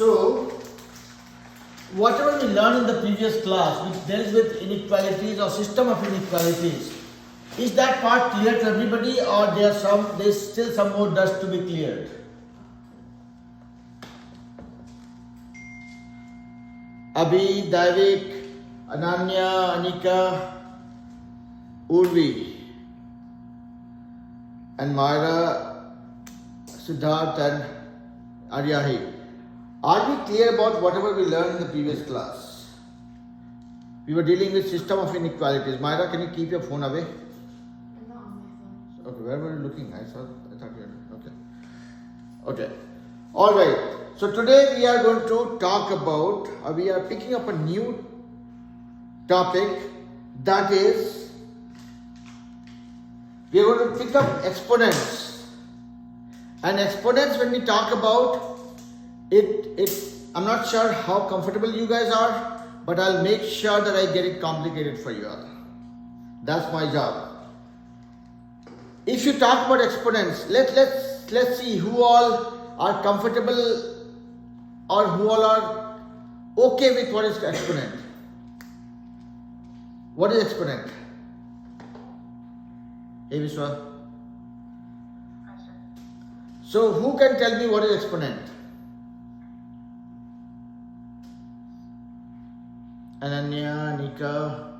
So, whatever we learned in the previous class, which deals with inequalities or system of inequalities, is that part clear to everybody, or there's still some more dust to be cleared? Abhi, Davik, Ananya, Anika, Urvi, and Myra, Siddharth, and Aryahi. Are we clear about whatever we learned in the previous class? We were dealing with system of inequalities. Myra, can you keep your phone away? I'm not on my phone. Okay, where were you looking? I thought you were okay. Okay. All right. So today we are going to talk about, we are picking up a new topic, that is, we are going to pick up exponents. And exponents, when we talk about it, I'm not sure how comfortable you guys are, but I'll make sure that I get it complicated for you all. That's my job. If you talk about exponents, let's see who all are comfortable or who all are okay with what is exponent. What is exponent? Hey Vishwa. So who can tell me what is exponent? Ananya, Nika,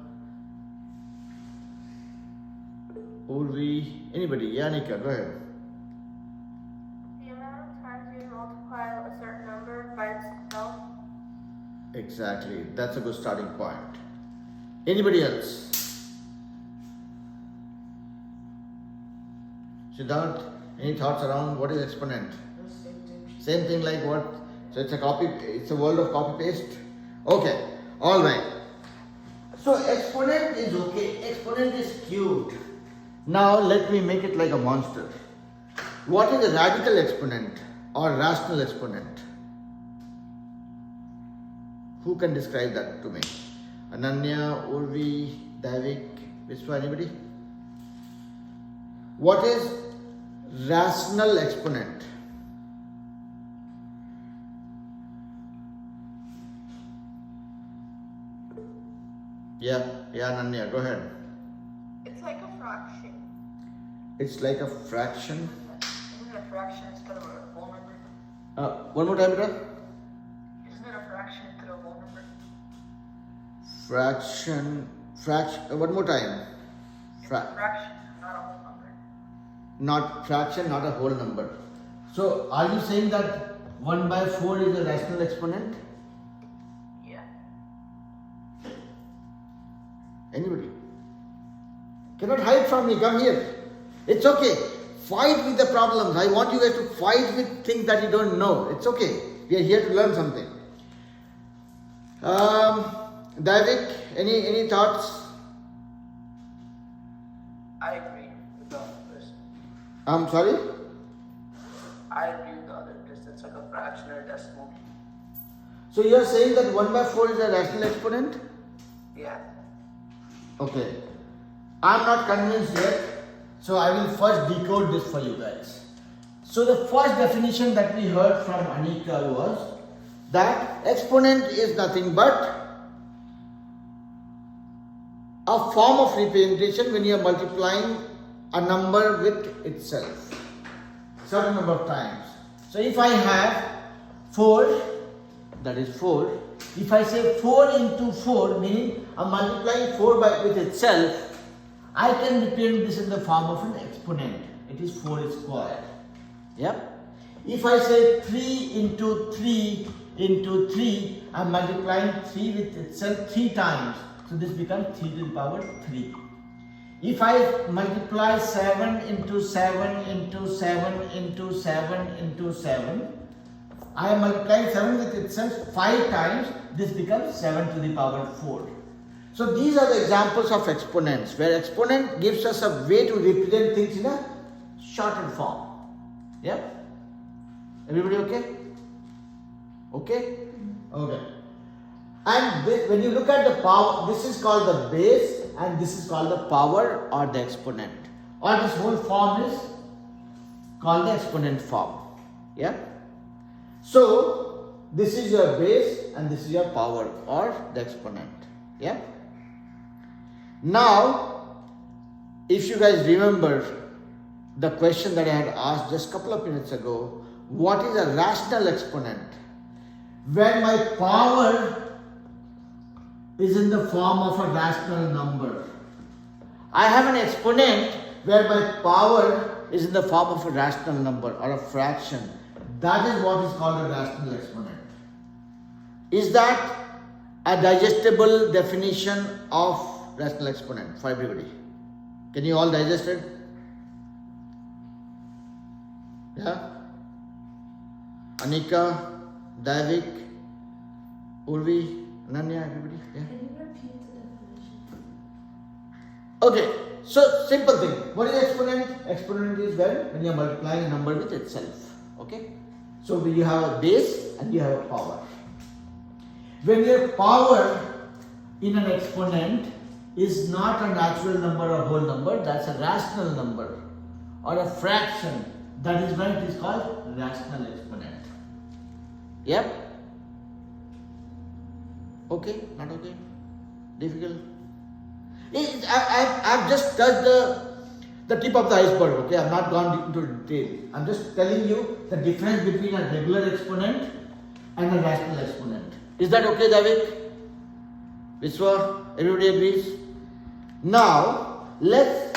Urvi, anybody? Yeah, Nika, go ahead. The amount of times you multiply a certain number by itself. Exactly, that's a good starting point. Anybody else? Siddharth, any thoughts around what is exponent? Same thing like what? So it's a world of copy paste? Okay, alright. So exponent is okay, exponent is cute. Now let me make it like a monster. What is a radical exponent or rational exponent? Who can describe that to me? Ananya, Urvi, Davik, Vishwa, anybody? What is rational exponent? Yeah, Ananya, go ahead. It's like a fraction. It's like a fraction. Isn't it a fraction instead of a whole number? One more time, brother. Isn't it a fraction instead of a whole number? Fraction, one more time. It's a fraction, not a whole number. Not fraction, not a whole number. So, are you saying that 1 by 4 is a rational exponent? Yeah. Anybody? Cannot hide from me, come here. It's okay. Fight with the problems. I want you guys to fight with things that you don't know. It's okay. We are here to learn something. Davik, any thoughts? I agree with the other person. I'm sorry? I agree with the other person. It's like a fraction or a decimal. So you are saying that 1 by 4 is a rational exponent? Yeah. Okay. I'm not convinced yet. So I will first decode this for you guys. So the first definition that we heard from Anika was that exponent is nothing but a form of representation when you are multiplying a number with itself certain number of times. So if I have 4, that is 4. If I say 4 into 4, meaning I'm multiplying 4 with itself, I can represent this in the form of an exponent. It is 4 squared. Yep. If I say 3 into 3 into 3, I'm multiplying 3 with itself 3 times. So this becomes 3 to the power 3. If I multiply 7 into 7 into 7 into 7 into 7, I am multiplying 7 with itself 5 times. This becomes 7 to the power 4. So these are the examples of exponents, where exponent gives us a way to represent things in a shortened form. Yeah? Everybody okay? Okay? Okay. And when you look at the power, this is called the base and this is called the power or the exponent. Or this whole form is called the exponent form. Yeah? So, This is your base and this is your power or the exponent. Yeah. Now, if you guys remember the question that I had asked just a couple of minutes ago, what is a rational exponent? When my power is in the form of a rational number. I have an exponent where my power is in the form of a rational number or a fraction. That is what is called a rational exponent. Is that a digestible definition of rational exponent for everybody? Can you all digest it? Yeah? Anika, Davik, Urvi, Ananya, everybody? Yeah? Can you repeat the definition? Okay, so simple thing. What is exponent? Exponent is when you are multiplying a number with itself. Okay? So you have a base and you have a power. When your power in an exponent is not a natural number or whole number, that's a rational number or a fraction. That is when it is called rational exponent. Yep? Okay? Not okay? Difficult? I've just touched the tip of the iceberg, okay? I've not gone into detail. I'm just telling you the difference between a regular exponent and a rational exponent. Is that okay, David? Vishwa? Everybody agrees? Now, let's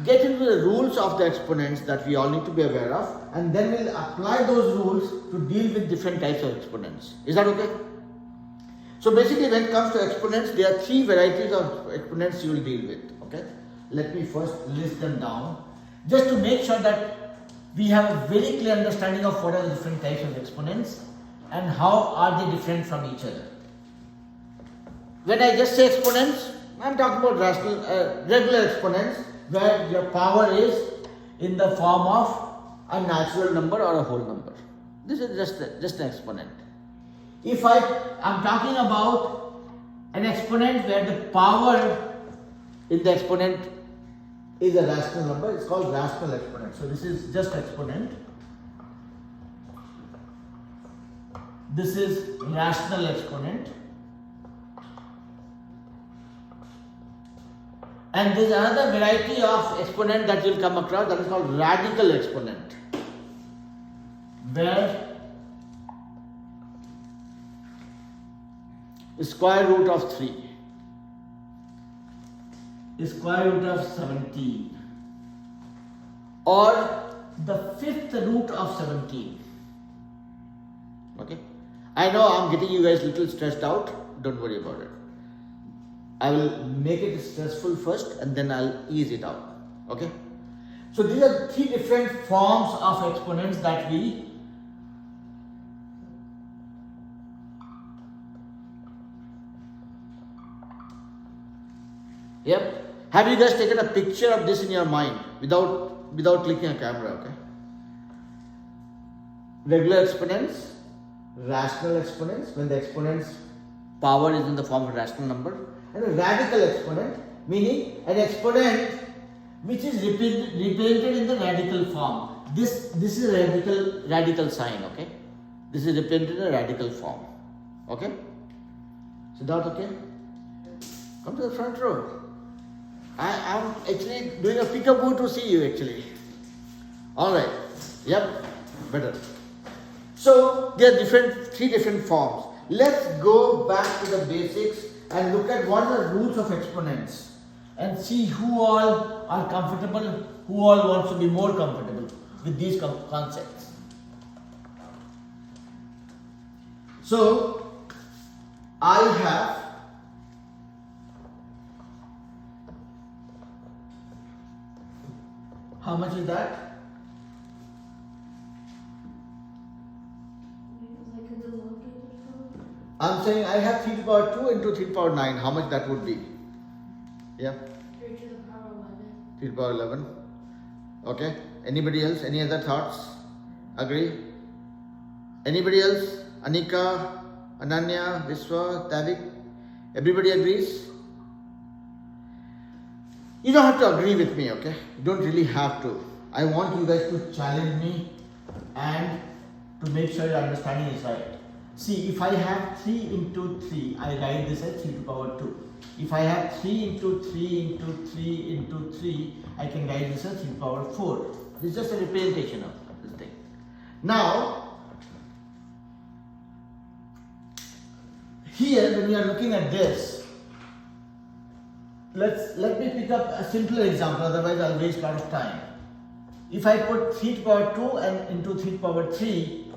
get into the rules of the exponents that we all need to be aware of, and then we'll apply those rules to deal with different types of exponents. Is that okay? So basically, when it comes to exponents, there are three varieties of exponents you will deal with. Okay? Let me first list them down, just to make sure that we have a very clear understanding of what are the different types of exponents and how are they different from each other. When I just say exponents, I'm talking about regular exponents where your power is in the form of a natural number or a whole number. This is just an exponent. If I'm talking about an exponent where the power in the exponent is a rational number, it's called rational exponent. So this is just exponent. This is rational exponent. And there is another variety of exponent that you will come across, that is called radical exponent, where square root of 3 is square root of 17 or the fifth root of 17. Okay? I know I'm getting you guys a little stressed out, don't worry about it. I will make it stressful first and then I'll ease it out. Okay? So these are three different forms of exponents that we Yep. Have you guys taken a picture of this in your mind without clicking a camera, okay? Regular exponents, rational exponents, when the exponent's power is in the form of a rational number, and a radical exponent, meaning an exponent which is represented in the radical form. This is a radical sign, okay? This is represented in a radical form. Okay? Siddharth, okay? Come to the front row. I'm actually doing a peekaboo to see you actually. Alright. Yep. Better. So there are three different forms. Let's go back to the basics and look at what are the rules of exponents and see who all are comfortable, who all wants to be more comfortable with these concepts. So I have how much is that? Like a little updated form? I'm saying I have 3 to the power 2 into 3 to the power 9. How much that would be? Yeah? 3 to the power 11. 3 to the power 11. Okay. Anybody else? Any other thoughts? Agree? Anybody else? Anika, Ananya, Vishwa, Tavik? Everybody agrees? You don't have to agree with me, okay? You don't really have to. I want you guys to challenge me and to make sure your understanding is right. See, if I have 3 into 3, I write this as 3 to the power 2. If I have 3 into 3 into 3 into 3, I can write this as 3 to the power 4. This is just a representation of this thing. Now, here when you are looking at this, let me pick up a simpler example, otherwise I'll waste a lot of time. If I put 3 to the power 2 and into 3 to the power 3,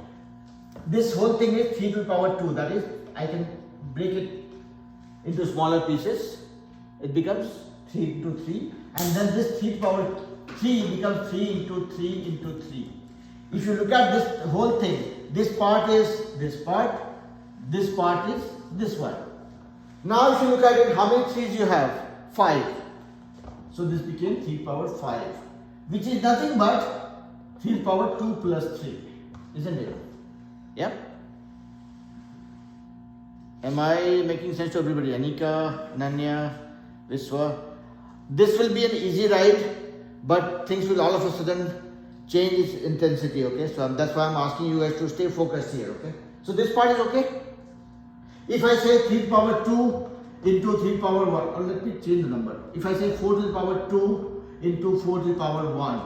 this whole thing is 3 to the power 2. That is, I can break it into smaller pieces. It becomes 3 into 3, and then this 3 to the power 3 becomes 3 into 3 into 3. If you look at this whole thing, this part is this part is this one. Now if you look at it, how many 3's you have? 5. So this became 3 to the power 5, which is nothing but 3 to the power 2 plus 3, isn't it? Yep. Am I making sense to everybody? Anika, Nanya, Viswa. This will be an easy ride, but things will all of a sudden change its intensity, okay? So that's why I'm asking you guys to stay focused here, okay? So this part is okay? If I say 3 to the power 2 into 3 to the power 1, or let me change the number. If I say 4 to the power 2 into 4 to the power 1,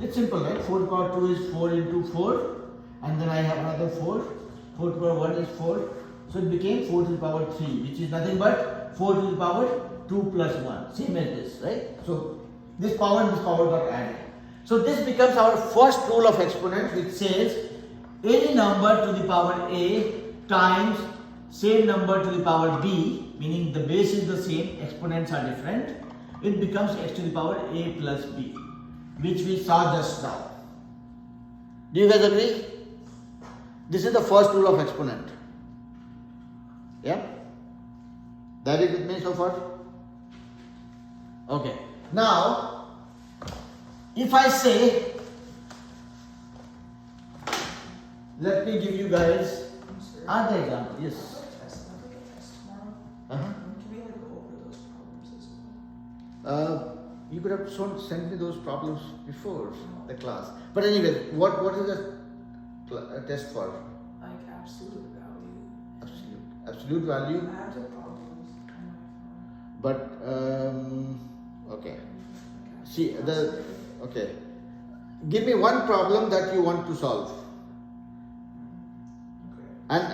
it's simple, right? 4 to the power 2 is 4 into 4, and then I have another 4. 4 to the power 1 is 4. So it became 4 to the power 3, which is nothing but 4 to the power 2 plus 1. Same as this, right? So this power and this power got added. So this becomes our first rule of exponent, which says any number to the power a times same number to the power b, meaning the base is the same, exponents are different, it becomes x to the power a plus b, which we saw just now. Do you guys agree? This is the first rule of exponent. Yeah? That is with me so far? Okay. Now, if I say, let me give you guys another example. Yes. Uh-huh. Can we go over those problems as well? You could have sent me those problems before the class. But anyway, what is the test for? Like absolute value. Absolute value. I have the problems on my phone. But okay. See okay. Give me one problem that you want to solve. Okay. And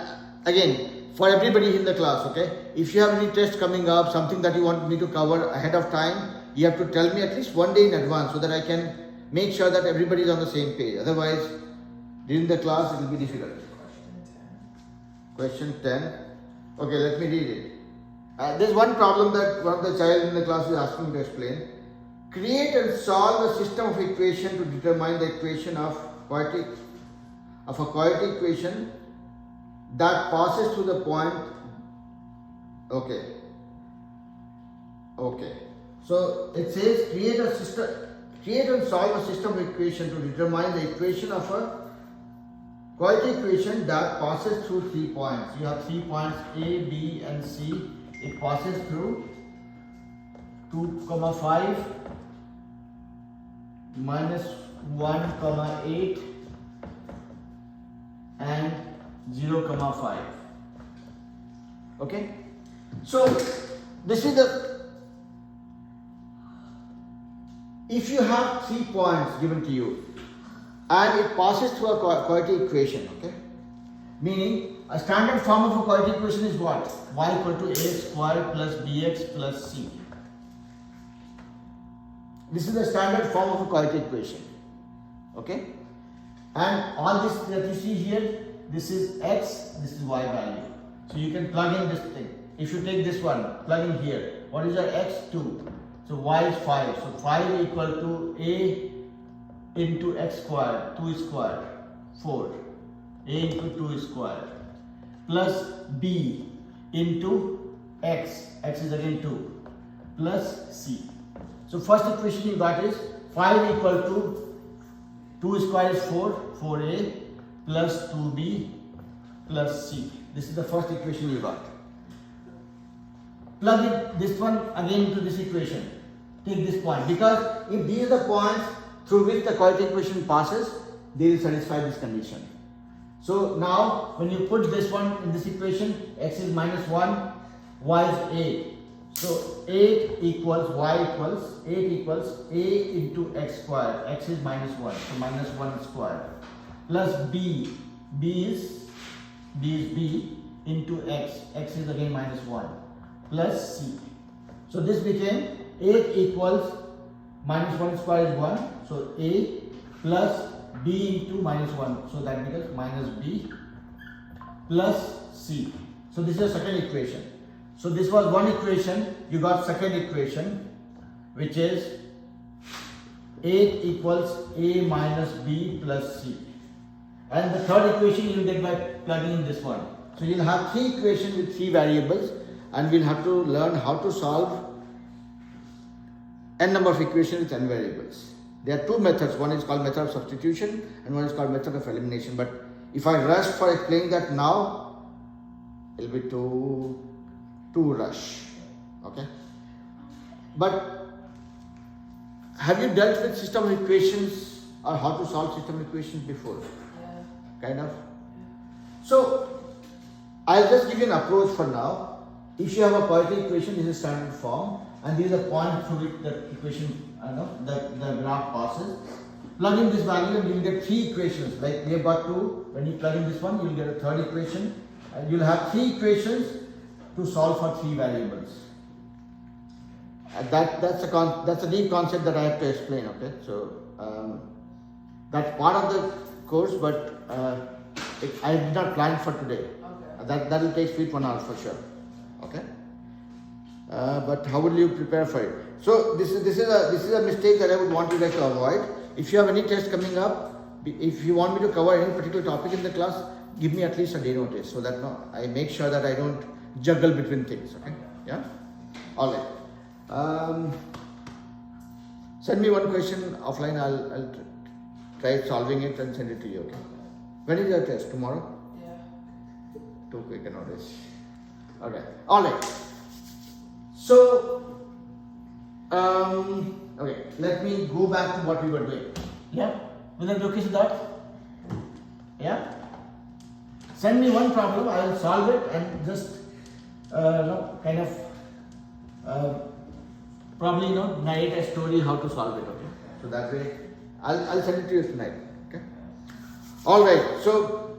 again, for everybody in the class, okay? If you have any test coming up, something that you want me to cover ahead of time, you have to tell me at least one day in advance so that I can make sure that everybody is on the same page. Otherwise, during the class, it will be difficult. Question 10. Question 10. Okay, let me read it. There's one problem that one of the child in the class is asking me to explain. Create and solve a system of equation to determine the equation of a quadratic equation that passes through the point. Okay. So it says create and solve a system of equation to determine the equation of a quadratic equation that passes through 3 points. You have 3 points A, B, and C. It passes through 2, 5, minus 1, 8, and 0, 5. Okay? So, this is if you have 3 points given to you and it passes through a quadratic equation, okay? Meaning, a standard form of a quadratic equation is what? Y equal to a square plus bx plus c. This is the standard form of a quadratic equation, okay? And all this that you see here, this is x, this is y value. So you can plug in this thing. If you take this one, plug in here. What is your x? 2. So y is 5. So 5 equal to a into x squared, 2 squared, 4. A into 2 squared plus b into x, x is again 2, plus c. So first equation you got is 5 equal to 2 squared is 4, 4a plus 2b plus c. This is the first equation you got. Plug in this one again into this equation. Take this point, because if these are the points through which the quadratic equation passes, they will satisfy this condition. So now when you put this one in this equation, x is minus 1, y is 8. So 8 equals y equals 8 equals a into x square. X is minus 1, so minus 1 square plus b. B is b into x. X is again minus 1 plus c. So this became 8 equals minus 1 square is 1. So a plus b into minus 1. So that becomes minus b plus c. So this is the second equation. So this was one equation. You got second equation, which is 8 equals a minus b plus c. And the third equation you will get by plugging in this one. So you'll have three equations with three variables, and we'll have to learn how to solve n number of equations with n variables. There are two methods. One is called method of substitution and one is called method of elimination. But if I rush for explaining that now, it will be too rush. Okay. But have you dealt with system of equations or how to solve system of equations before? Yeah. Kind of. So I'll just give you an approach for now. If you have a quadratic equation, this is standard form, and this is a point through which the equation, the graph passes. Plug in this value and you will get three equations. Like we have got two. When you plug in this one, you will get a third equation, and you will have three equations to solve for three variables. That's a deep concept that I have to explain. Okay, so that's part of the course, but I did not plan for today. Okay. That will take 1 hour for sure. Okay. But how will you prepare for it? So this is a mistake that I would want you guys to avoid. If you have any test coming up, if you want me to cover any particular topic in the class, give me at least a day notice so that I make sure that I don't juggle between things. Okay. Yeah. All right. Send me one question offline. I'll try solving it and send it to you. Okay. When is your test? Tomorrow? Yeah. Too quick a notice. Okay. All right. So, okay. Let me go back to what we were doing. Yeah. Will that be okay, Siddharth? Yeah. Send me one problem. I will solve it and just kind of probably narrate a story how to solve it. Okay. So that way, I'll send it to you tonight. Okay. All right. So,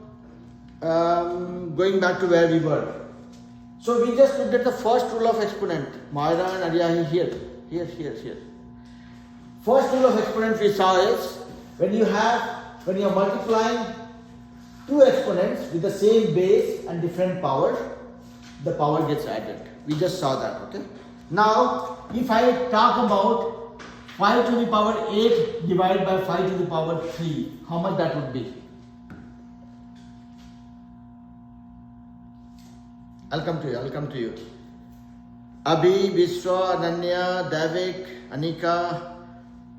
going back to where we were. So we just looked at the first rule of exponent. Myra and Arya here. First rule of exponent we saw is when you are multiplying two exponents with the same base and different power, the power gets added. We just saw that. Okay. Now, if I talk about 5 to the power 8 divided by 5 to the power 3, how much that would be? I'll come to you. Abhi, Vishwa, Ananya, Davik, Anika,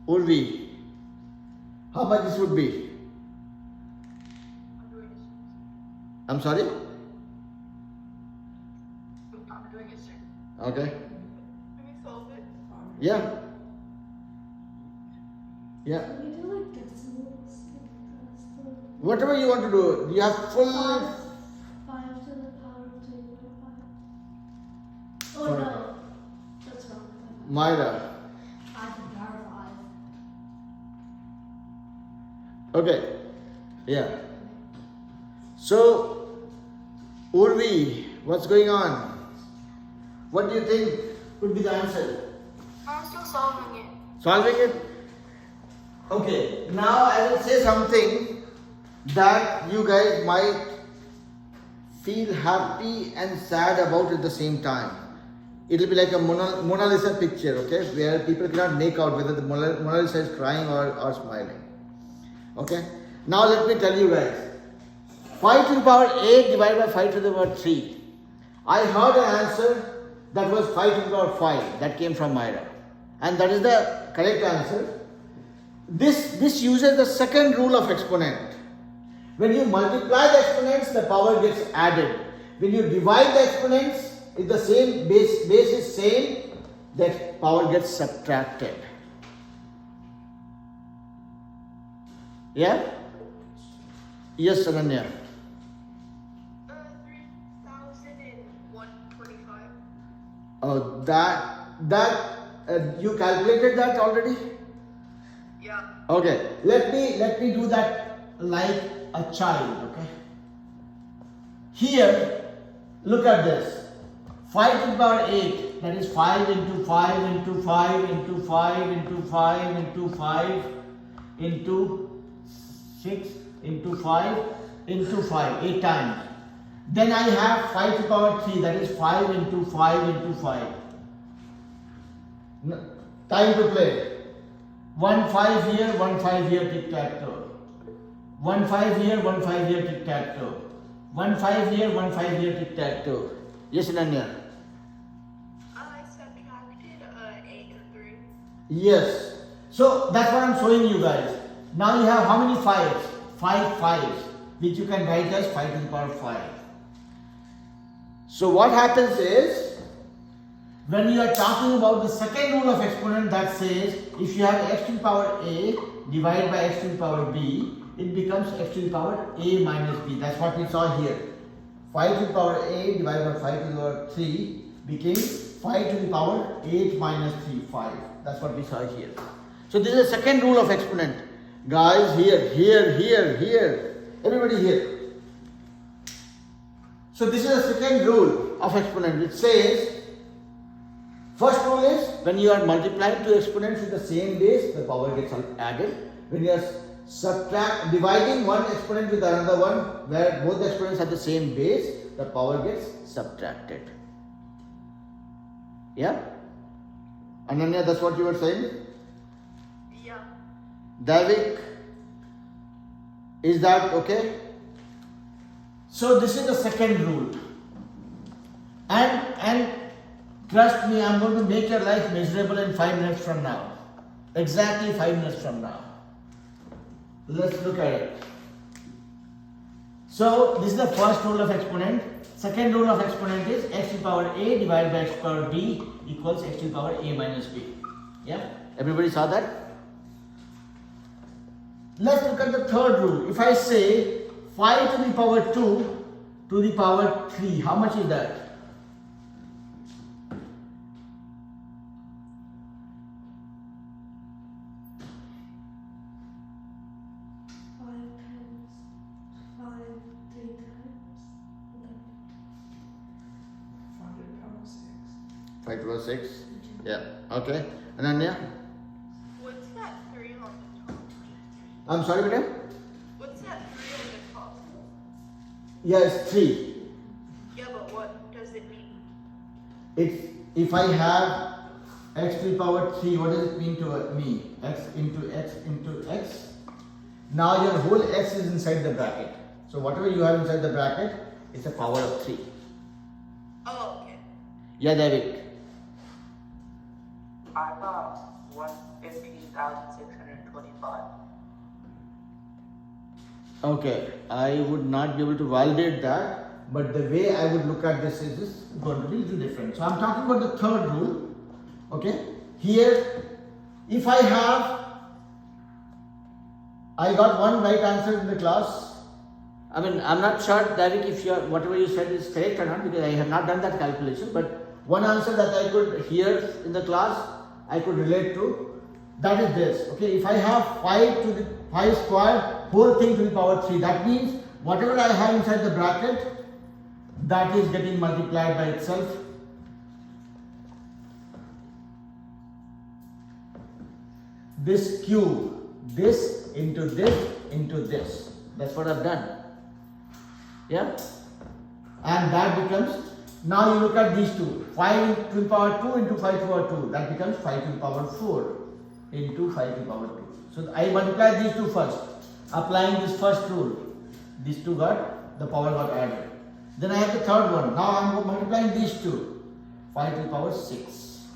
Urvi. How much this would be? I'm sorry? I'm doing it, sir. Okay. Can we solve it? Yeah. Yeah. Can we do like decimals? Whatever you want to do. You have full. 5 to the power of 2.5. Oh no, that's wrong. Myra. 5 to the power of 5. Okay. Yeah. So, Urvi, what's going on? What do you think could be the answer? I'm still solving it. Solving it? Okay, now I will say something that you guys might feel happy and sad about at the same time. It will be like a Mona Lisa picture, okay, where people cannot make out whether the Mona Lisa is crying or smiling. Okay, now let me tell you guys. 5 to the power 8 divided by 5 to the power 3. I heard an answer that was 5 to the power 5. That came from Myra. And that is the correct answer. This uses the second rule of exponent. When you multiply the exponents, the power gets added. When you divide the exponents, if the same base is same, the power gets subtracted. Yeah? Yes, Ananya. Oh, you calculated that already? Yeah. Okay, let me do that like a child, okay? Here, look at this. 5 to the power 8, that is 5 into 5 into 5 into 5 into 5 into 5 into 6 into 5 into 5, 8 times. Then I have 5 to the power 3, that is 5 into 5 into 5. Time to play. 1 5 here, 1 5 here, tic-tac-toe. 1 5 here, 1 5 here, tic-tac-toe. 1 5 here, 1 5 here, tic-tac-toe. Yes, Ananya? I subtracted 8 and 3. Yes. So that's what I'm showing you guys. Now you have how many 5s? 5 5s, which you can write as 5 to the power 5. So what happens is, when you are talking about the second rule of exponent that says, if you have x to the power a divided by x to the power b, it becomes x to the power a minus b. That's what we saw here. 5 to the power a divided by 5 to the power 3 became 5 to the power 8 minus 3, 5. That's what we saw here. So this is the second rule of exponent. Guys, here. Everybody here. So this is the second rule of exponent, which says, first rule is, when you are multiplying two exponents with the same base, the power gets added. When you are dividing one exponent with another one, where both exponents have the same base, the power gets subtracted. Yeah? Ananya, that's what you were saying? Yeah. Davik, is that okay? So this is the second rule. And trust me, I'm going to make your life miserable in 5 minutes from now. Exactly 5 minutes from now. Let's look at it. So this is the first rule of exponent. Second rule of exponent is x to the power a divided by x to the power b equals x to the power a minus b. Yeah? Everybody saw that? Let's look at the third rule. If I say 5 to the power 2 to the power 3, how much is that? 5 times 5 3 times. 5 to the power 6. Yeah. Okay. Ananya? What's that 3 on the top? I'm sorry, madam? What's that 3 on the top? Yes, 3. Yeah, but what does it mean? If I have x to the power 3, what does it mean to me? X into x into x. Now your whole x is inside the bracket. So whatever you have inside the bracket, it's a power of 3. Oh, okay. Yeah, David. I got 115,625. Okay, I would not be able to validate that, but the way I would look at this is going to be a little different. So I'm talking about the third rule. Okay, here, if I got one right answer in the class. I mean, I'm not sure, Davik, if whatever you said is correct or not, because I have not done that calculation. But one answer that I could hear in the class, I could relate to, that is this. Okay, if I have 5 to the 5 square, whole thing to the power 3, that means whatever I have inside the bracket, that is getting multiplied by itself. This cube, this into this into this. That's what I've done. Yeah? And that becomes, now you look at these two. 5 to the power 2 into 5 to the power 2. That becomes 5 to the power 4 into 5 to the power 2. So I multiply these two first. Applying this first rule. These two the power got added. Then I have the third one. Now I am multiplying these two. 5 to the power 6.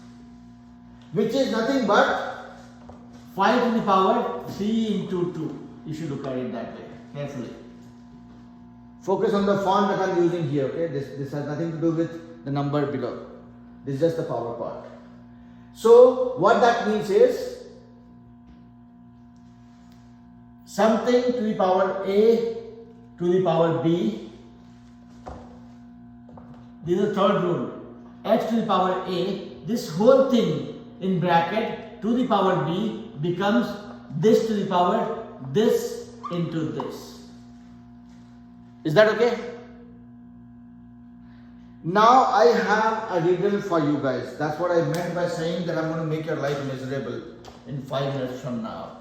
Which is nothing but 5 to the power 3 into 2. You should look at it that way, carefully. Focus on the font that I'm using here, okay? This has nothing to do with the number below. This is just the power part. So, what that means is, something to the power A to the power B. This is the third rule. x to the power a, this whole thing in bracket to the power b becomes this to the power this into this. Is that okay? Now I have a riddle for you guys. That's what I meant by saying that I'm going to make your life miserable in 5 minutes from now.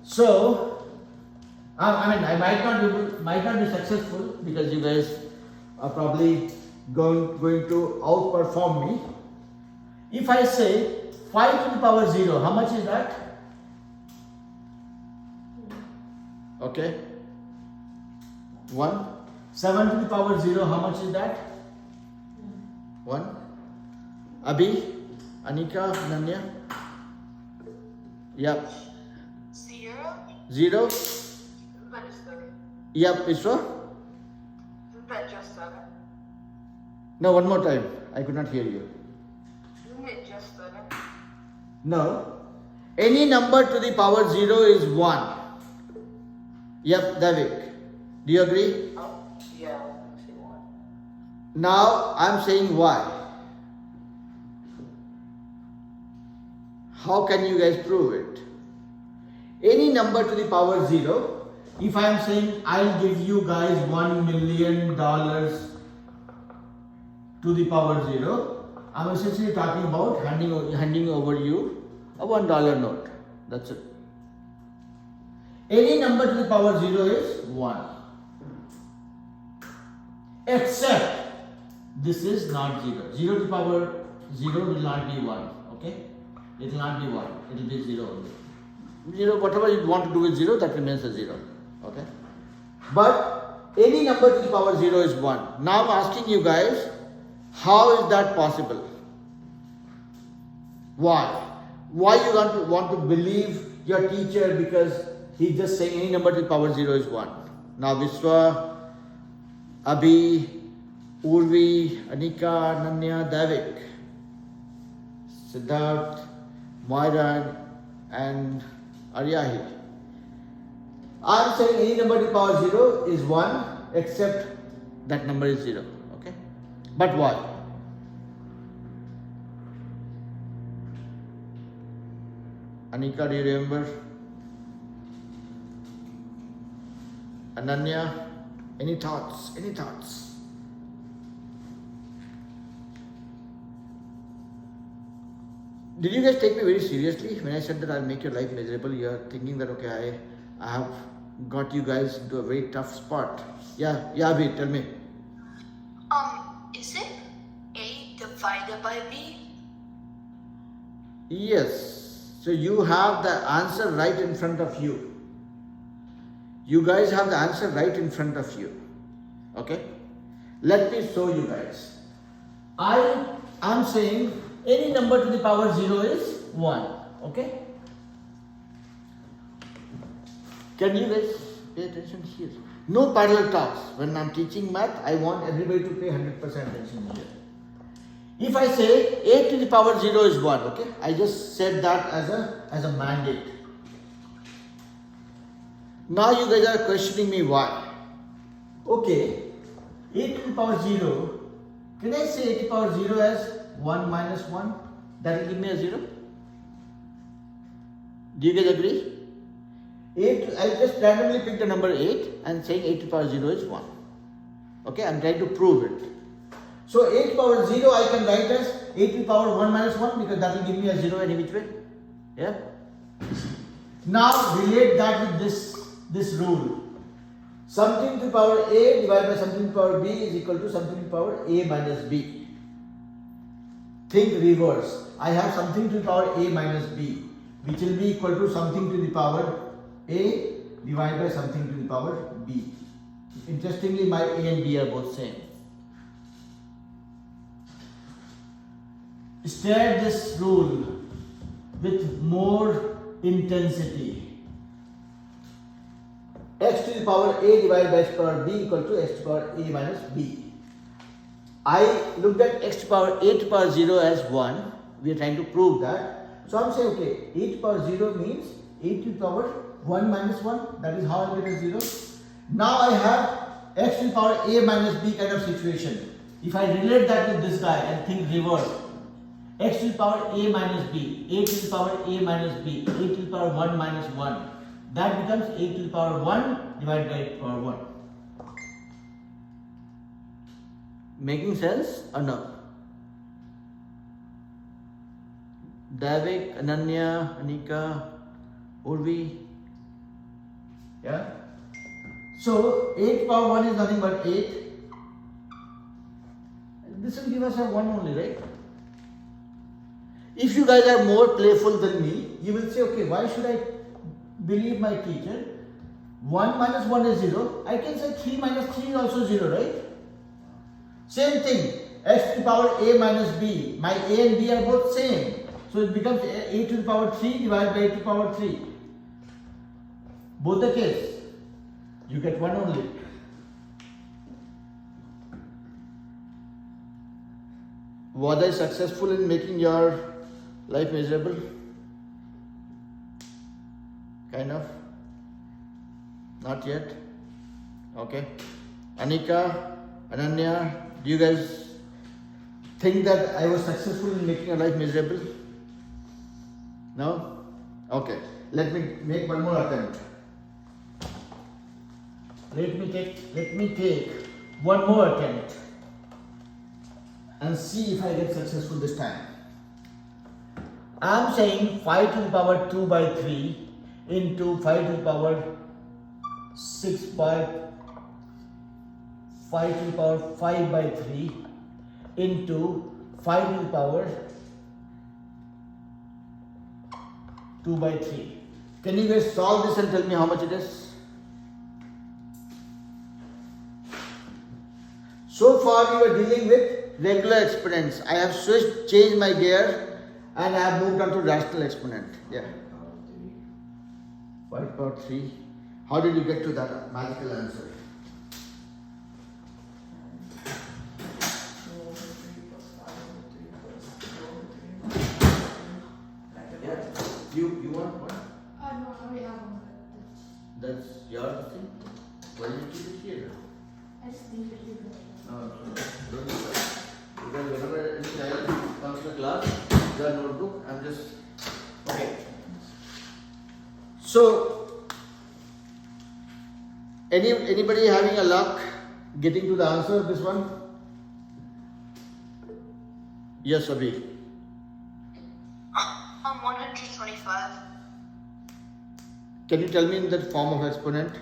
So, I mean, I might not be successful because you guys are probably going to outperform me. If I say 5 to the power 0, how much is that? Okay. 1. 7 to the power 0, how much is that? 1. Abhi, Anika, Nanya? Yep. 0. 0? But it's 7. Yep, Isra? But just 7. No, one more time. I could not hear you. Isn't it just 7? No. Any number to the power 0 is 1. Yep, Davik. Do you agree? Oh, yeah, I see one. Now I'm saying why. How can you guys prove it? Any number to the power 0, if I am saying I'll give you guys $1 million to the power 0, I'm essentially talking about handing over you a $1 note. That's it. Any number to the power 0 is 1. Except this is not 0. 0 to the power 0 will not be 1. Okay? It will not be 1. It will be 0 only. 0, whatever you want to do with 0, that remains a 0. Okay? But any number to the power 0 is 1. Now I'm asking you guys, how is that possible? Why? Why you want to believe your teacher because he's just saying any number to the power 0 is 1. Now Viswa, Abhi, Urvi, Anika, Nanya, Davik, Siddharth, Moiran and Aryahi. I am saying any number to the power 0 is 1 except that number is 0. Okay? But why? Anika, do you remember? Ananya, any thoughts? Any thoughts? Did you guys take me very seriously when I said that I'll make your life miserable? You are thinking that okay, I have got you guys into a very tough spot. Yeah, Abhi, tell me. Is it A divided by B? Yes. So you have the answer right in front of you. You guys have the answer right in front of you. Okay? Let me show you guys. I am saying any number to the power 0 is 1. Okay? Can you guys pay attention here? No parallel talks. When I am teaching math, I want everybody to pay 100% attention here. If I say a to the power 0 is 1, okay? I just said that as a mandate. Now you guys are questioning me why. Okay, a to the power 0, can I say a to the power 0 as 1 minus 1? That will give me a 0. Do you guys agree? I just randomly picked the number 8 and saying a to the power 0 is 1. Okay, I am trying to prove it. So a to the power 0 I can write as a to the power 1 minus 1 because that will give me a 0 any which way. Yeah. Now relate that with this rule. Something to the power a divided by something to the power b is equal to something to the power a minus b. Think reverse. I have something to the power a minus b, which will be equal to something to the power a divided by something to the power b. Interestingly, my a and b are both same. Stare this rule with more intensity. X to the power a divided by x to the power b equal to x to the power a minus b. I looked at x to the power a to the power 0 as 1. We are trying to prove that. So I am saying okay, a to the power 0 means a to the power 1 minus 1. That is how I get a 0. Now I have x to the power a minus b kind of situation. If I relate that with this guy and think reverse, x to the power a minus b, a to the power a minus b, a to the power 1 minus 1, that becomes a to the power 1 divided by a to the power 1. Making sense or no? Davik, Ananya, Anika, Urvi. Yeah? So 8 to the power 1 is nothing but 8. This will give us a 1 only, right? If you guys are more playful than me, you will say, okay, why should I believe my teacher? 1 minus 1 is 0. I can say 3 minus 3 is also 0, right? Same thing, x to the power a minus b. My a and b are both same. So it becomes a to the power 3 divided by a to the power 3. Both the case, you get 1 only. Was I successful in making your life miserable? Kind of? Not yet? Okay. Anika, Ananya, do you guys think that I was successful in making your life miserable? No? Okay. Let me make one more attempt. Let me take one more attempt and see if I get successful this time. I am saying 5 to the power 2 by 3 into 5 to the power 6 by 5 to the power 5 by 3 into 5 to the power 2 by 3. Can you guys solve this and tell me how much it is? So far we were dealing with regular exponents. I have changed my gear and I have moved on to rational exponent. Yeah. 5 power 3. How did you get to that magical answer? Yeah. You want one? No, I already have one. That's your thing? Why did you keep it here? I just need to keep it. No, don't do that. Because whenever any child comes to class, the notebook, I'm just okay. So, anybody having a luck getting to the answer of this one? Yes, Abhi. 125. Can you tell me in that form of exponent?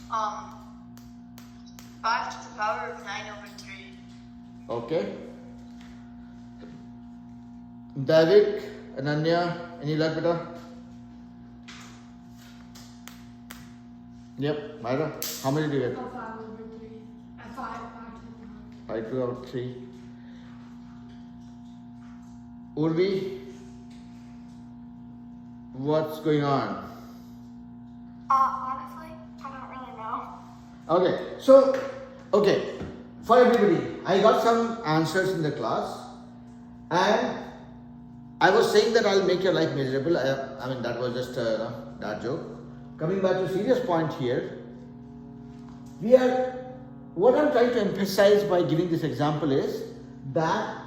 5 to the power of 9 over 3. Okay. Davik, Ananya, any luck, beta? Yep, Myra. How many do you get? 5 over 3. 5 5 to out 3. Urvi, what's going on? Honestly, I don't really know. Okay, so, for everybody, I got some answers in the class and I was saying that I'll make your life miserable. I mean, that was just that joke. Coming back to serious point here, what I'm trying to emphasize by giving this example is that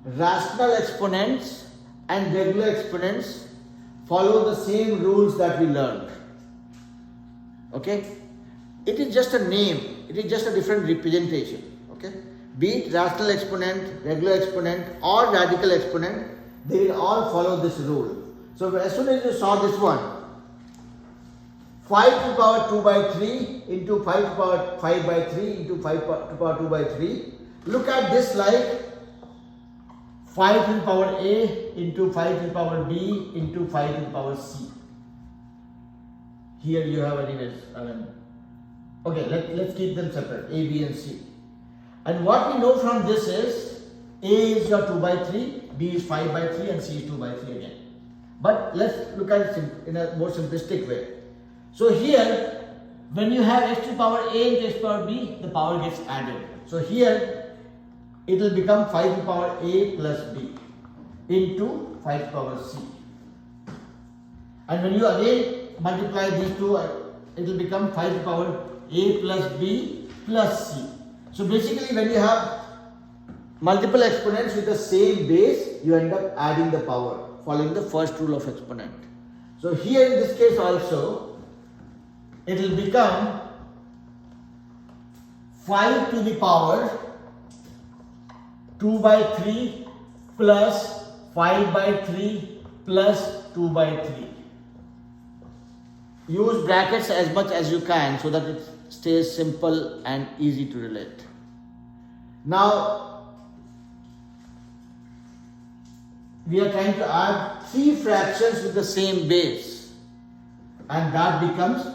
rational exponents and regular exponents follow the same rules that we learned. Okay? It is just a name, it is just a different representation. Okay? Be it rational exponent, regular exponent or radical exponent, they will all follow this rule. So as soon as you saw this one, 5 to the power 2 by 3 into 5 to the power 5 by 3 into 5 to the power 2 by 3, look at this like 5 to the power a into 5 to the power b into 5 to the power c. Here you have anyways, okay, let's keep them separate, a, b and c. And what we know from this is a is your 2 by 3, b is 5 by 3 and c is 2 by 3 again. But let's look at it in a more simplistic way. So here, when you have x to the power a into x to the power b, the power gets added. So here, it will become 5 to the power a plus b into 5 to the power c. And when you again multiply these two, it will become 5 to the power a plus b plus c. So basically when you have multiple exponents with the same base, you end up adding the power, following the first rule of exponent. So here in this case also, it will become 5 to the power 2 by 3 plus 5 by 3 plus 2 by 3. Use brackets as much as you can so that it stays simple and easy to relate. Now, we are trying to add 3 fractions with the same base, and that becomes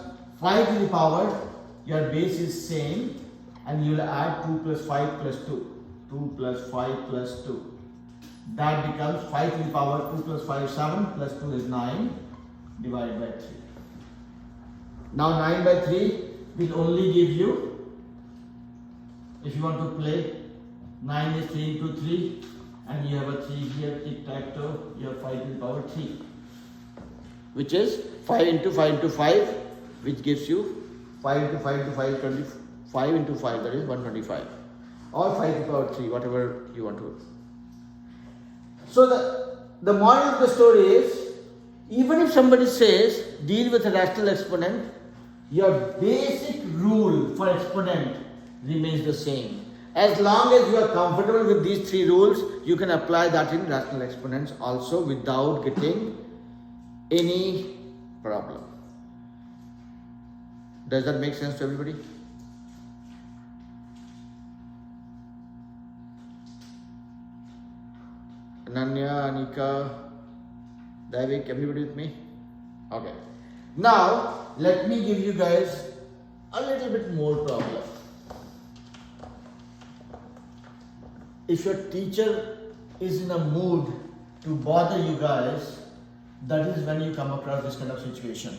5 to the power, your base is same, and you will add 2 plus 5 plus 2. 2 plus 5 plus 2. That becomes 5 to the power 2 plus 5 7 plus 2 is 9 divided by 3. Now 9 by 3 will only give you, if you want to play, 9 is 3 into 3 and you have a 3 here, tic-tac-toe, you have 5 to the power 3, which is 5 into 5 into 5, which gives you 5 into 5 into 5 25 into 5, that is 125, or 5 to the power 3, whatever you want to. So the moral of the story is, even if somebody says deal with a rational exponent, your basic rule for exponent remains the same. As long as you are comfortable with these 3 rules, you can apply that in rational exponents also without getting any problem. Does that make sense to everybody? Ananya, Anika, Davik, everybody with me? Okay. Now, let me give you guys a little bit more problem. If your teacher is in a mood to bother you guys, that is when you come across this kind of situation.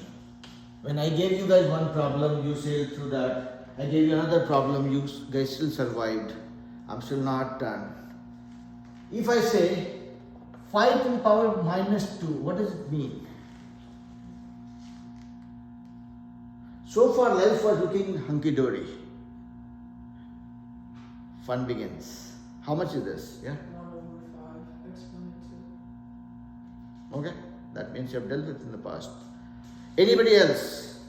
When I gave you guys one problem, you sailed through that. I gave you another problem, you guys still survived. I'm still not done. If I say 5 to the power minus 2, what does it mean? So far life was looking hunky-dory. Fun begins. How much is this? Yeah? 1 over 5 exponent 2. Okay, that means you have dealt with it in the past. Anybody else?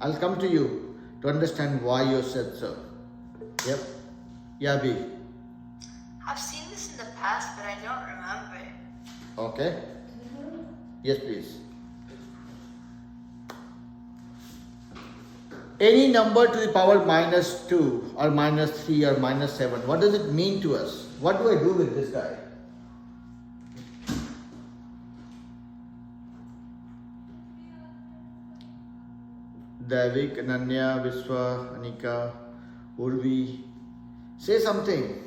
I'll come to you to understand why you said so. Yep. Yeah, B. I've seen this in the past, but I don't remember. Okay. Yes, please. Any number to the power minus 2 or minus 3 or minus 7, what does it mean to us? What do I do with this guy? Davik, Ananya, Viswa, Anika, Urvi, say something.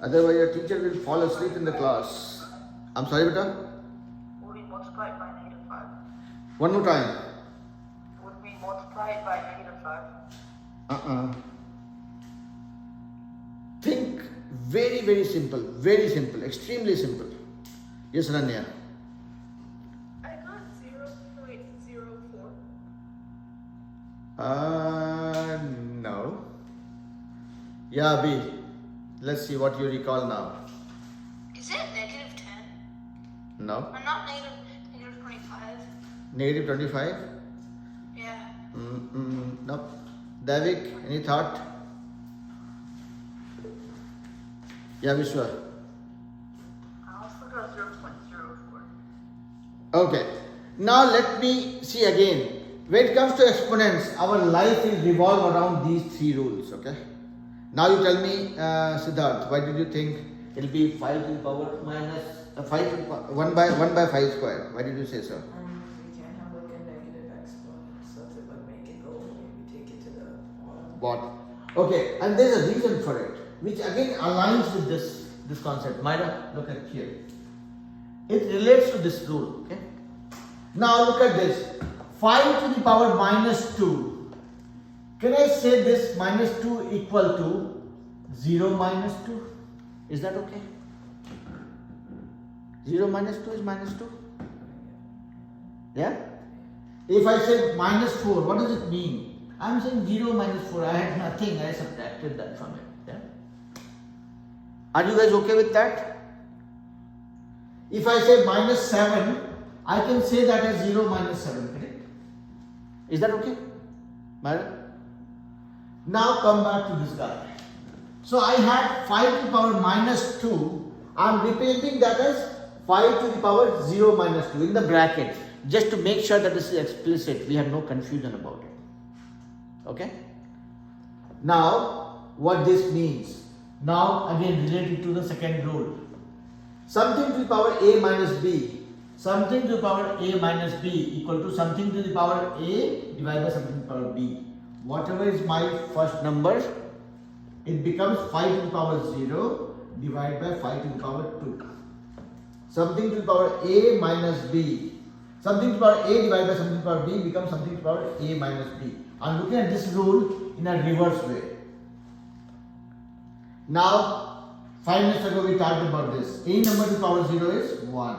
Otherwise your teacher will fall asleep in the class. I'm sorry, beta? Would we multiply it by -5? One more time. Would we multiply it by -5? Think very simple, extremely simple. Yes, Ananya. I got 0.04. No. Yeah, B. Let's see what you recall now. Is it -10? No. Or not negative 25? Negative 25? Yeah. No. Davik, any thought? Yeah, Vishwa. I also got 0.04. Okay. Now let me see again. When it comes to exponents, our life will revolve around these 3 rules. Okay. Now you tell me, Siddharth, why did you think it will be 5 to the power minus 5 to the power, 1 by 5 square? Why did you say so? We can't have like a negative exponent, so to like make it go away, we take it to the bottom. What? Okay, and there's a reason for it, which again aligns with this concept. Myra, look at here. It relates to this rule. Okay. Now look at this. 5 to the power minus 2. Can I say this minus 2 equal to 0 minus 2? Is that okay? 0 minus 2 is minus 2? Yeah? If I say minus 4, what does it mean? I'm saying 0 minus 4, I had nothing, I subtracted that from it. Yeah? Are you guys okay with that? If I say minus 7, I can say that as 0 minus 7, correct? Is that okay? Madam? Now come back to this guy. So I had 5 to the power minus 2. I am repainting that as 5 to the power 0 minus 2 in the bracket. Just to make sure that this is explicit. We have no confusion about it. Okay? Now, what this means. Now, again related to the second rule. Something to the power a minus b. Something to the power a minus b equal to something to the power a divided by something to the power b. Whatever is my first number, it becomes 5 to the power 0 divided by 5 to the power 2. Something to the power a minus b. Something to the power a divided by something to the power b becomes something to the power a minus b. I am looking at this rule in a reverse way. Now, 5 minutes ago we talked about this. A number to the power 0 is 1.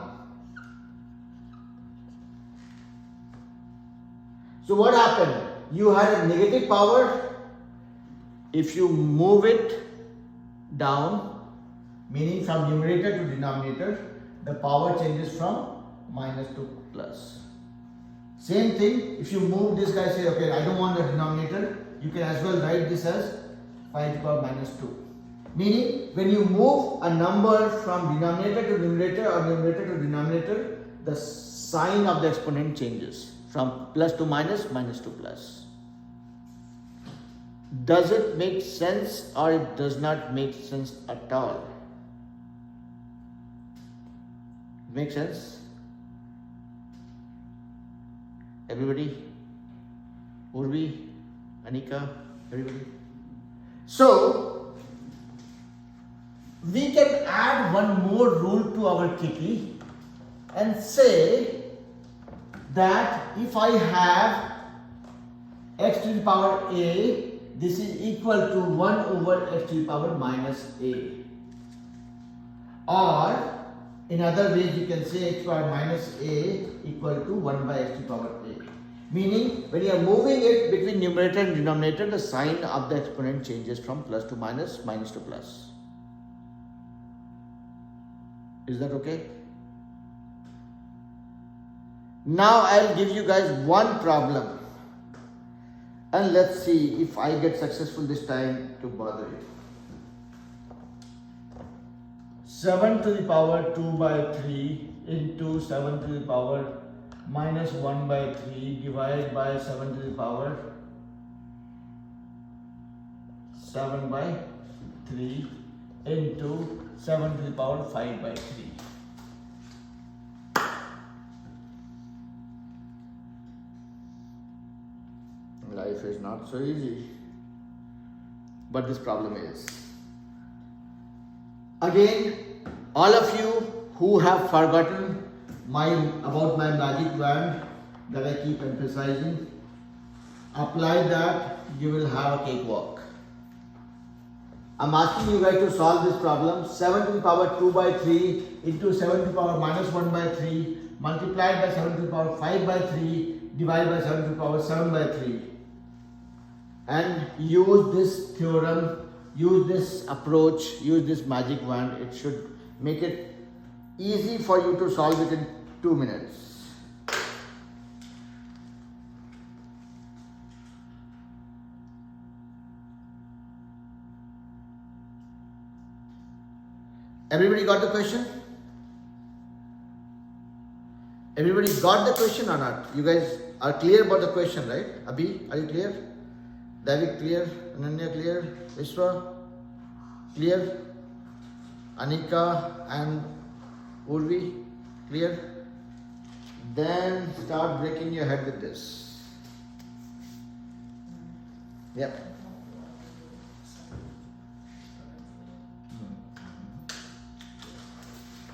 So what happened? You had a negative power. If you move it down, meaning from numerator to denominator, the power changes from minus to plus. Same thing, if you move this guy, say, okay, I don't want the denominator, you can as well write this as 5 to the power minus 2. Meaning, when you move a number from denominator to numerator or numerator to denominator, the sign of the exponent changes from plus to minus, minus to plus. Does it make sense or it does not make sense at all? Make sense? Everybody? Urvi? Anika? Everybody? So, we can add one more rule to our kitty and say that if I have x to the power a, this is equal to 1 over x to the power minus a. Or in other ways you can say x to the power minus a equal to 1 by x to the power a. Meaning when you are moving it between numerator and denominator, the sign of the exponent changes from plus to minus, minus to plus. Is that okay? Now I'll give you guys one problem. And let's see if I get successful this time to bother you. 7 to the power 2 by 3 into 7 to the power minus 1 by 3 divided by 7 to the power 7 by 3 into 7 to the power 5 by 3. Life is not so easy, but this problem is. Again, all of you who have forgotten about my magic wand that I keep emphasizing, apply that, you will have a cakewalk. I'm asking you guys to solve this problem. 7 to the power 2 by 3 into 7 to the power minus 1 by 3 multiplied by 7 to the power 5 by 3 divided by 7 to the power 7 by 3. And use this theorem, use this approach, use this magic wand. It should make it easy for you to solve it in 2 minutes. Everybody got the question? Everybody got the question or not? You guys are clear about the question, right? Abhi, are you clear? David clear? Ananya clear? Vishwa clear? Anika and Urvi clear? Then start breaking your head with this. Yep.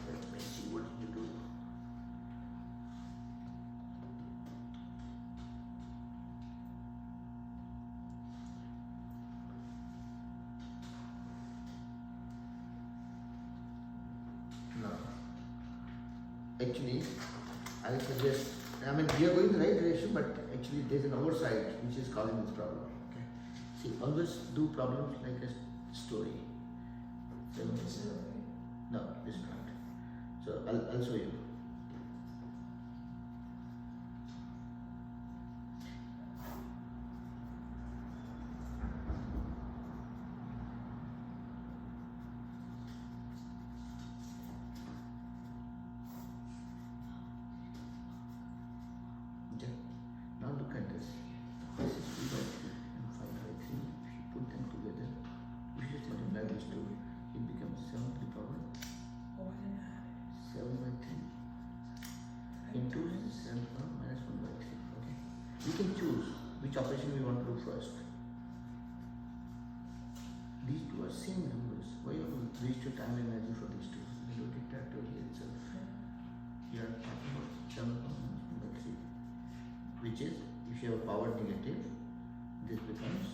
Let me see what you do. No. Actually, I suggest, I mean, we are going in the right direction, but actually there is an oversight which is causing this problem. Okay. See, always do problems like a story. 7 by 3. No, this can't. So I'll show you. Okay. Now look at this. This is 2 by 3 and 5 by 3. If you put them together, if you just multiply these two, it becomes 7 to the power Oh, I didn't add it. 7 by 3 into 7 to the power minus 1 by 3. Okay. We can choose which operation we want to do first. These two are same numbers. Why you have to waste your time and energy for these two? You look at that over here itself. You are talking about 7 to the power minus 1 by 3. Which is, if you have a power negative, this becomes,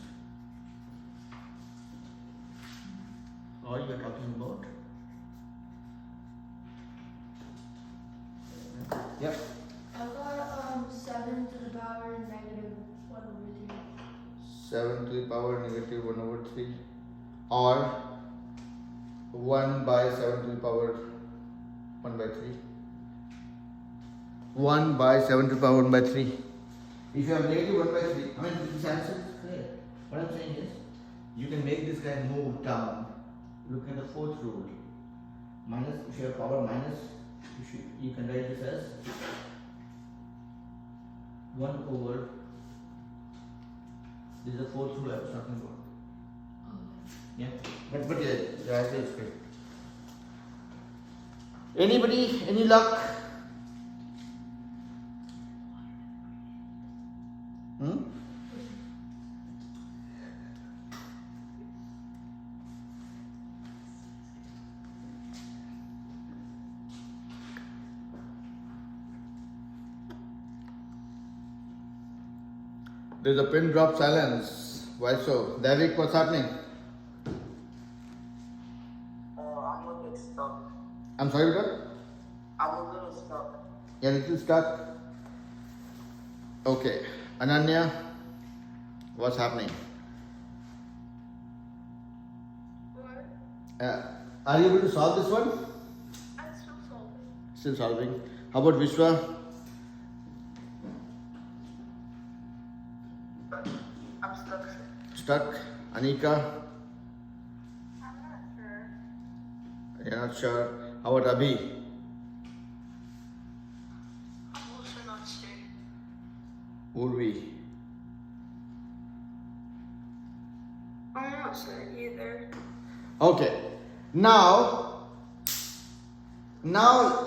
or you are talking about, yep, I got 7 to the power negative 1 over 3. 7 to the power negative 1 over 3, or 1 by 7 to the power 1 by 3. 1 by 7 to the power 1 by 3. If you have negative 1 by 3, I mean this answer is clear. What I'm saying is, you can make this guy move down. Look at the fourth rule. Minus, if you have power minus, you can write this as 1 over, this is the fourth rule I was talking about. Yeah, but yeah, the answer is great. Anybody, any luck? There's a pin drop silence. Why so? Davik, what's happening? I'm a bit stuck. I'm sorry, brother? I'm a little stuck. You're a little stuck? Okay. Ananya, what's happening? What? Are you able to solve this one? I'm still solving. Still solving. How about Vishwa? I'm stuck. Stuck. Anika? I'm not sure. You're not sure. How about Abhi? I'm also not sure. Urvi? I'm not sure either. Okay. Now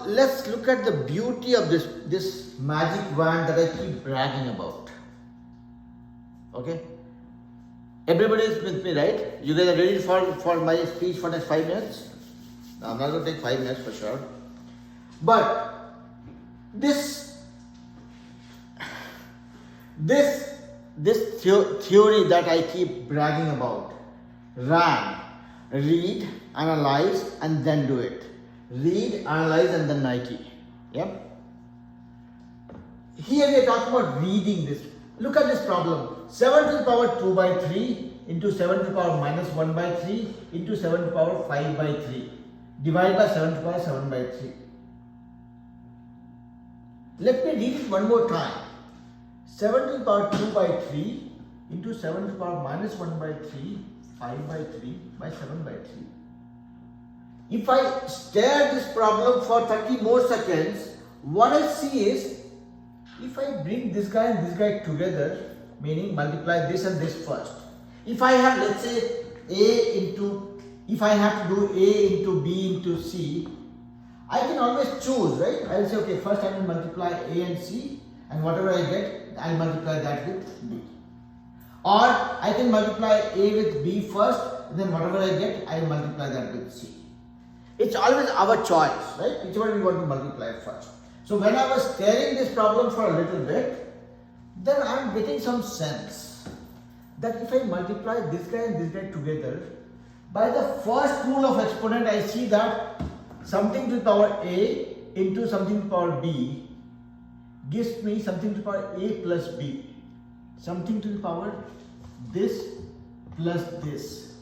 let's look at the beauty of this magic wand that I keep bragging about. Okay? Everybody is with me, right? You guys are ready for my speech for next 5 minutes? No, I'm not going to take 5 minutes for sure. But this theory that I keep bragging about, read, analyze, and then do it. Read, analyze, and then Nike. Yep. Here we are talking about reading this. Look at this problem. 7 to the power 2 by 3 into 7 to the power minus 1 by 3 into 7 to the power 5 by 3. Divided by 7 to the power 7 by 3. Let me read it one more time. 7 to the power 2 by 3 into 7 to the power minus 1 by 3, 5 by 3 by 7 by 3. If I stare at this problem for 30 more seconds, what I see is, if I bring this guy and this guy together, meaning multiply this and this first. If I have, let's say, if I have to do A into B into C, I can always choose, right? I will say, okay, first I will multiply A and C, and whatever I get, I will multiply that with B. Or I can multiply A with B first, and then whatever I get, I will multiply that with C. It's always our choice, right? Whichever we want to multiply first. So when I was staring this problem for a little bit, then I am getting some sense that if I multiply this guy and this guy together, by the first rule of exponent, I see that something to the power A into something to the power B gives me something to the power A plus B. Something to the power this plus this,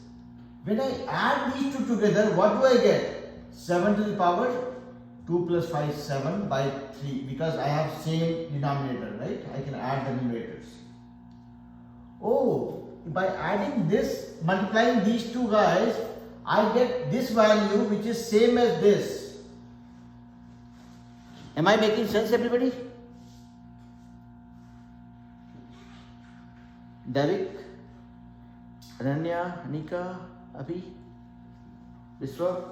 When I add these two together, what do I get? 7 to the power 2 plus 5 is 7 by 3, because I have same denominator, right? I can add the numerators. Oh, by adding this, multiplying these two guys, I get this value which is same as this. Am I making sense, everybody? Derek, Ananya, Anika, Abhi, Vishwa.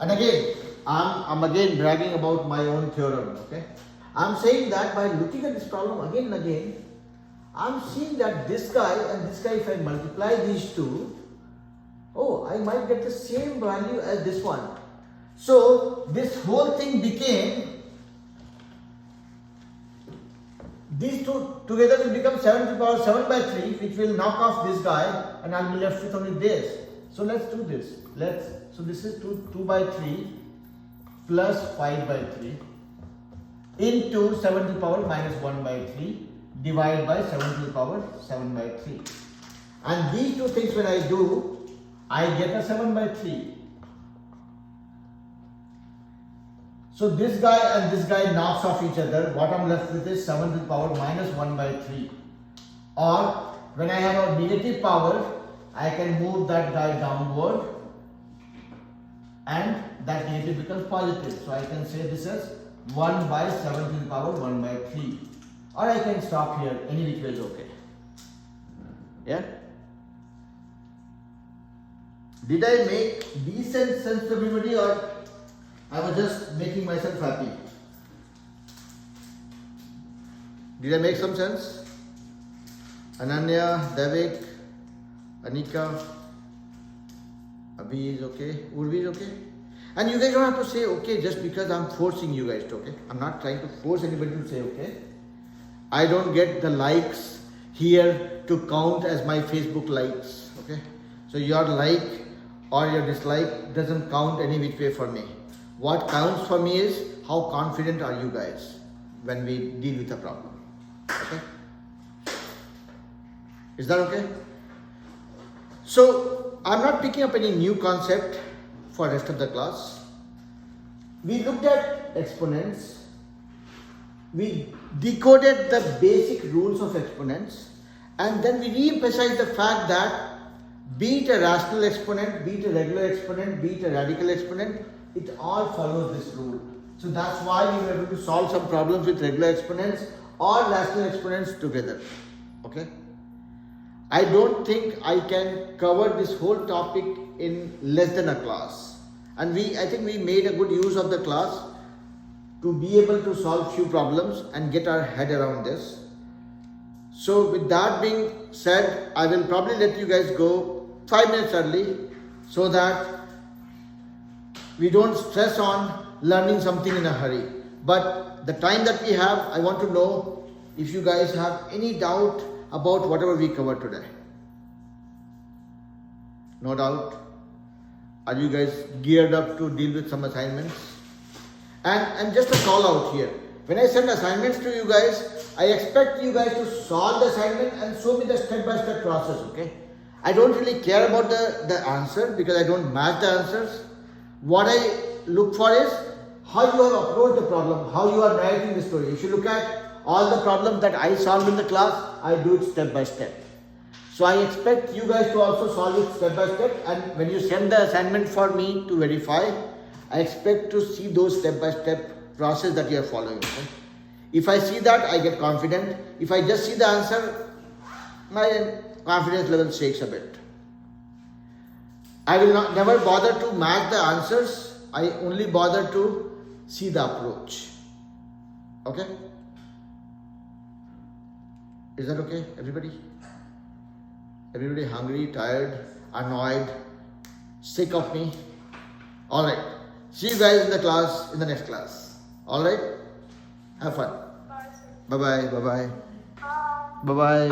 And again, I'm again bragging about my own theorem, okay? I'm saying that by looking at this problem again and again, I'm seeing that this guy and this guy, if I multiply these two, oh, I might get the same value as this one. So this whole thing became, these two together will become 7 to the power 7 by 3, which will knock off this guy, and I'll be left with only this. So let's do this. So this is 2 by 3 plus 5 by 3 into 7 to the power minus 1 by 3 divided by 7 to the power 7 by 3. And these two things when I do, I get a 7 by 3. So this guy and this guy knocks off each other. What I'm left with is 7 to the power minus 1 by 3. Or when I have a negative power, I can move that guy downward and that negative becomes positive. So I can say this as 1 by 7 to the power 1 by 3. Or I can stop here, any which way is okay. Yeah? Did I make decent sense to everybody, or I was just making myself happy? Did I make some sense? Ananya, Devik, Anika, Abhi is okay, Urvi is okay. And you guys don't have to say okay just because I'm forcing you guys to, okay? I'm not trying to force anybody to say okay. I don't get the likes here to count as my Facebook likes, okay? So your like or your dislike doesn't count any which way for me. What counts for me is how confident are you guys when we deal with a problem, okay? Is that okay? So I'm not picking up any new concept for rest of the class. We looked at exponents. We decoded the basic rules of exponents, and then we re-emphasized the fact that be it a rational exponent, be it a regular exponent, be it a radical exponent, it all follows this rule. So that's why we were able to solve some problems with regular exponents or rational exponents together. Okay? I don't think I can cover this whole topic in less than a class. And I think we made a good use of the class to be able to solve few problems and get our head around this. So with that being said, I will probably let you guys go 5 minutes early so that we don't stress on learning something in a hurry. But the time that we have, I want to know if you guys have any doubt about whatever we covered today. No doubt? Are you guys geared up to deal with some assignments? And just a call out here. When I send assignments to you guys, I expect you guys to solve the assignment and show me the step-by-step process, okay? I don't really care about the answer because I don't match the answers. What I look for is how you have approached the problem, how you are narrating the story. If you look at all the problems that I solve in the class, I do it step by step. So I expect you guys to also solve it step by step, and when you send the assignment for me to verify, I expect to see those step by step process that you are following. Okay? If I see that, I get confident. If I just see the answer, my confidence level shakes a bit. I will never bother to match the answers. I only bother to see the approach. Okay? Is that okay, everybody? Everybody hungry, tired, annoyed, sick of me? Alright. See you guys in the next class. Alright? Have fun. Bye, sir. Bye-bye. Bye-bye. Bye. Bye-bye.